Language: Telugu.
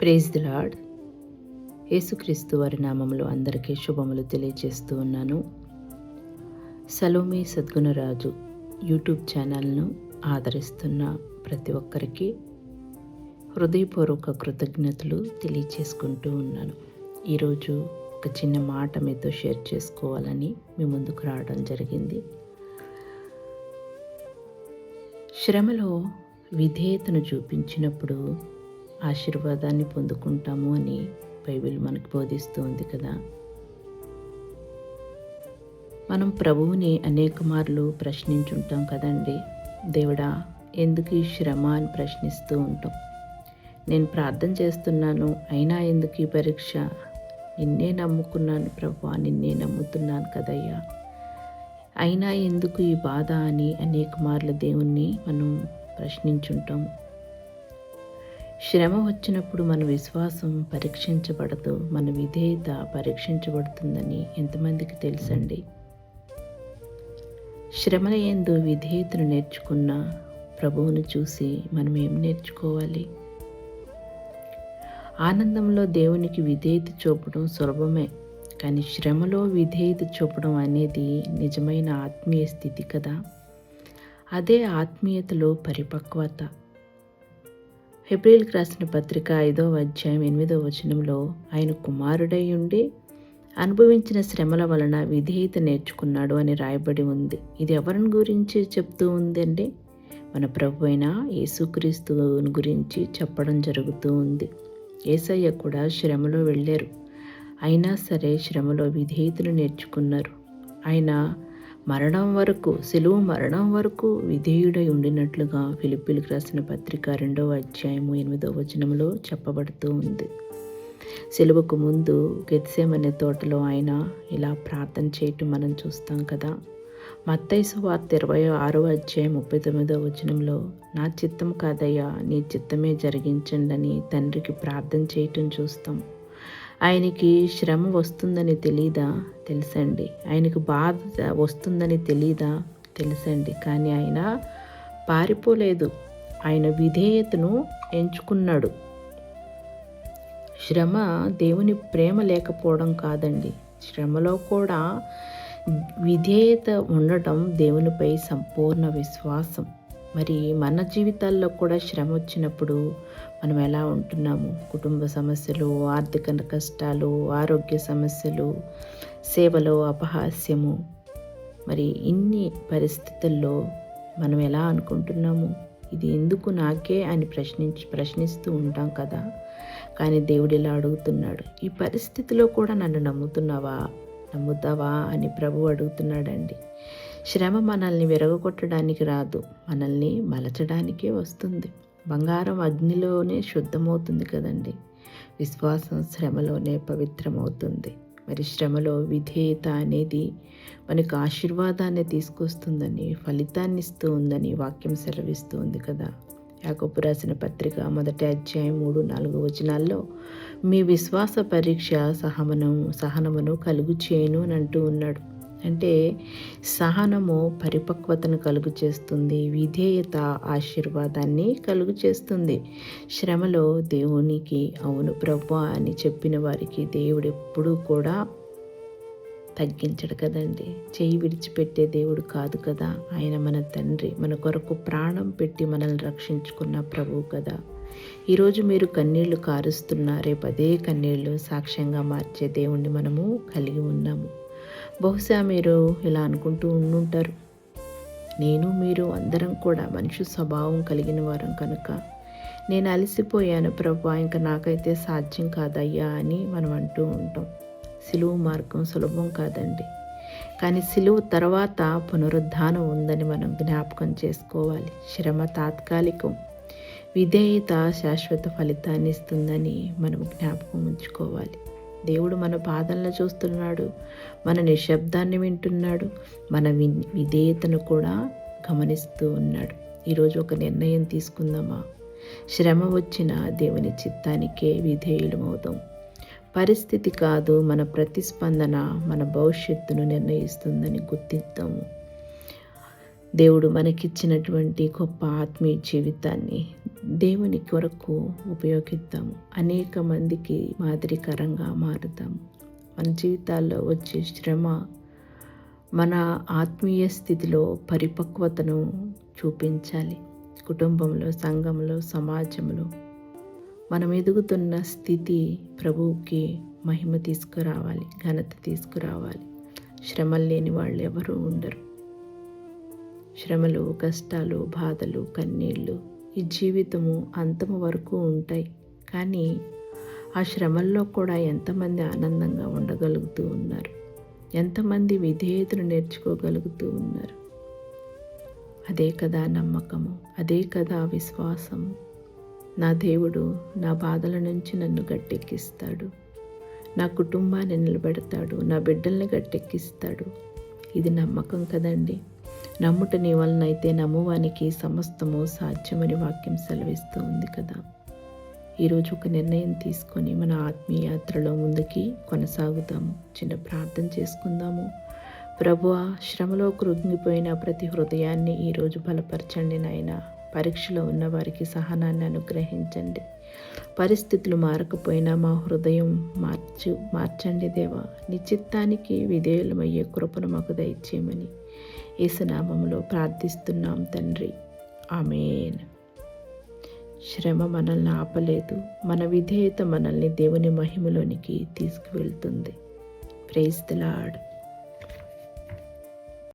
Praise the lord. యేసుక్రీస్తు వారి నామములో అందరికీ శుభములు తెలియజేస్తూ ఉన్నాను. సలోమి సద్గుణరాజు యూట్యూబ్ ఛానల్ను ఆదరిస్తున్న ప్రతి ఒక్కరికి హృదయపూర్వక కృతజ్ఞతలు తెలియచేసుకుంటూ ఉన్నాను. ఈరోజు ఒక చిన్న మాట మీతో షేర్ చేసుకోవాలని మీ ముందుకు రావడం జరిగింది. శ్రమలో విధేయతను చూపించినప్పుడు ఆశీర్వాదాన్ని పొందుకుంటాము అని బైబిల్ మనకు బోధిస్తూ ఉంది కదా. మనం ప్రభువుని అనేక మార్లు ప్రశ్నించుంటాం కదండి. దేవుడా, ఎందుకు ఈ శ్రమ అని ప్రశ్నిస్తూ ఉంటాం. నేను ప్రార్థన చేస్తున్నాను, అయినా ఎందుకు ఈ పరీక్ష? నిన్నే నమ్ముకున్నాను ప్రభువా, నిన్నే నమ్ముతున్నాను కదయ్యా, అయినా ఎందుకు ఈ బాధ అని అనేక మార్లు దేవుణ్ణి మనం ప్రశ్నించుంటాం. శ్రమ వచ్చినప్పుడు మన విశ్వాసం పరీక్షించబడదు, మన విధేయత పరీక్షించబడుతుందని ఎంతమందికి తెలుసండి? శ్రమల యందు విధేయతను నేర్చుకున్న ప్రభువును చూసి మనం ఏం నేర్చుకోవాలి? ఆనందంలో దేవునికి విధేయత చూపడం సులభమే, కానీ శ్రమలో విధేయత చూపడం అనేది నిజమైన ఆత్మీయ స్థితి కదా. అదే ఆత్మీయతలో పరిపక్వత. హెబ్రీయులకు రాసిన పత్రిక 5వ అధ్యాయం 8వ వచనంలో ఆయన కుమారుడై ఉండి అనుభవించిన శ్రమల వలన విధేయత నేర్చుకున్నాడు అని రాయబడి ఉంది. ఇది ఎవరిని గురించి చెప్తూ ఉందండి? మన ప్రభు అయిన యేసుక్రీస్తు గురించి చెప్పడం జరుగుతూ ఉంది. యేసయ్య కూడా శ్రమలో వెళ్ళారు, అయినా సరే శ్రమలో విధేయతను నేర్చుకున్నారు. ఆయన మరణం వరకు, సిలువ మరణం వరకు విధేయుడై ఉండినట్లుగా ఫిలిప్పీలకు రాసిన పత్రిక 2వ అధ్యాయం 8వ వచనంలో చెప్పబడుతూ ఉంది. సిలువకు ముందు గెత్సేమనే తోటలో ఆయన ఇలా ప్రార్థన చేయటం మనం చూస్తాం కదా. మత్తయి సువార్త 26వ అధ్యాయం 39వ వచనంలో నా చిత్తం కాదయ్యా, నీ చిత్తమే జరిగించండి అని తండ్రికి ప్రార్థన చేయటం చూస్తాం. ఆయనకి శ్రమ వస్తుందని తెలీదా? తెలుసండి. ఆయనకు బాధ వస్తుందని తెలీదా? తెలుసండి. కానీ ఆయన పారిపోలేదు, ఆయన విధేయతను ఎంచుకున్నాడు. శ్రమ దేవుని ప్రేమ లేకపోవడం కాదండి, శ్రమలో కూడా విధేయత ఉండటం దేవునిపై సంపూర్ణ విశ్వాసం. మరి మన జీవితాల్లో కూడా శ్రమ వచ్చినప్పుడు మనం ఎలా ఉంటున్నాము? కుటుంబ సమస్యలు, ఆర్థిక కష్టాలు, ఆరోగ్య సమస్యలు, సేవలో అపహాస్యము, మరి ఇన్ని పరిస్థితుల్లో మనం ఎలా అనుకుంటున్నాము? ఇది ఎందుకు నాకే అని ప్రశ్నిస్తూ ఉంటాం కదా. కానీ దేవుడు ఇలా అడుగుతున్నాడు, ఈ పరిస్థితిలో కూడా నన్ను నమ్ముతావా అని ప్రభు అడుగుతున్నాడండి. శ్రమ మనల్ని విరగొట్టడానికి రాదు, మనల్ని మలచడానికే వస్తుంది. బంగారం అగ్నిలోనే శుద్ధమవుతుంది కదండి, విశ్వాసం శ్రమలోనే పవిత్రమవుతుంది. మరి శ్రమలో విధేయత అనేది మనకు ఆశీర్వాదాన్ని తీసుకొస్తుందని, ఫలితాన్ని ఇస్తూ ఉందని వాక్యం సెలవిస్తూ ఉంది కదా. యాకోబు రాసిన పత్రిక 1వ అధ్యాయం 3-4 వచనాల్లో మీ విశ్వాస పరీక్ష సహనమును కలుగు చేయను అని అంటూ ఉన్నాడు. అంటే సహనము పరిపక్వతను కలుగు చేస్తుంది, విధేయత ఆశీర్వాదాన్ని కలుగు చేస్తుంది. శ్రమలో దేవునికి అవును ప్రభువా అని చెప్పిన వారికి దేవుడు ఎప్పుడూ కూడా తగ్గించడు కదండి. చేయి విడిచిపెట్టే దేవుడు కాదు కదా. ఆయన మన తండ్రి, మన కొరకు ప్రాణం పెట్టి మనల్ని రక్షించుకున్న ప్రభువు కదా. ఈరోజు మీరు కన్నీళ్లు కారుస్తున్నా, రేపు అదే కన్నీళ్లు సాక్ష్యంగా మార్చే దేవుణ్ణి మనము కలిగి ఉన్నాము. బహుశా మీరు ఇలా అనుకుంటూ ఉండుంటారు, నేను మీరు అందరం కూడా మనిషి స్వభావం కలిగిన వారం కనుక నేను అలసిపోయాను ప్రభువా, ఇంకా నాకైతే సాధ్యం కాదయ్యా అని మనం అంటూ ఉంటాం. సిలువ మార్గం సులభం కాదండి, కానీ సిలువ తర్వాత పునరుద్ధానం ఉందని మనం జ్ఞాపకం చేసుకోవాలి. శ్రమ తాత్కాలికం, విధేయత శాశ్వత ఫలితాన్ని ఇస్తుందని మనం జ్ఞాపకం ఉంచుకోవాలి. దేవుడు మన బాధలను చూస్తున్నాడు, మన నిశ్శబ్దాన్ని వింటున్నాడు, మన విధేయతను కూడా గమనిస్తూ ఉన్నాడు. ఈరోజు ఒక నిర్ణయం తీసుకుందామా? శ్రమ వచ్చిన దేవుని చిత్తానికే విధేయులమవుదాం. పరిస్థితి కాదు, మన ప్రతిస్పందన మన భవిష్యత్తును నిర్ణయిస్తుందని గుర్తిద్దాము. దేవుడు మనకిచ్చినటువంటి గొప్ప ఆత్మీయ జీవితాన్ని దేవుని కొరకు ఉపయోగిద్దాము. అనేక మందికి మాదిరికరంగా మారుదాము. మన జీవితాల్లో వచ్చే శ్రమ మన ఆత్మీయ స్థితిలో పరిపక్వతను చూపించాలి. కుటుంబంలో, సంఘంలో, సమాజంలో మనం ఎదుగుతున్న స్థితి ప్రభువుకి మహిమ తీసుకురావాలి, ఘనత తీసుకురావాలి. శ్రమలు లేని వాళ్ళు ఎవరూ ఉండరు. శ్రమలు, కష్టాలు, బాధలు, కన్నీళ్ళు ఈ జీవితము అంతము వరకు ఉంటాయి. కానీ ఆ శ్రమల్లో కూడా ఎంతమంది ఆనందంగా ఉండగలుగుతూ ఉన్నారు, ఎంతమంది విధేయతను నేర్చుకోగలుగుతూ ఉన్నారు. అదే కదా నమ్మకము, అదే కదా విశ్వాసము. నా దేవుడు నా బాధల నుంచి నన్ను గట్టెక్కిస్తాడు, నా కుటుంబాన్ని నిలబెడతాడు, నా బిడ్డల్ని గట్టెక్కిస్తాడు. ఇది నమ్మకం కదండి. నమ్ముట నీ వలనైతే నమ్మువానికి సమస్తము సాధ్యమని వాక్యం సెలవిస్తూ ఉంది కదా. ఈరోజు ఒక నిర్ణయం తీసుకొని మన ఆత్మీయ యాత్రలో ముందుకి కొనసాగుతాము. చిన్న ప్రార్థన చేసుకుందాము. ప్రభువా, శ్రమలో కృంగిపోయిన ప్రతి హృదయాన్ని ఈరోజు బలపరచండి నాయనా. పరీక్షలో ఉన్న వారికి సహనాన్ని అనుగ్రహించండి. పరిస్థితులు మారకపోయినా మా హృదయం మార్చండి దేవా. నీ చిత్తానికి విధేయులమయ్యే కృపను మాకు దయచేయమని యేసు నామములో ప్రార్థిస్తున్నాం తండ్రి. ఆమేన్. శ్రమ మనల్ని ఆపలేదు, మన విధేయత మనల్ని దేవుని మహిమలోనికి తీసుకువెళ్తుంది. Praise the lord.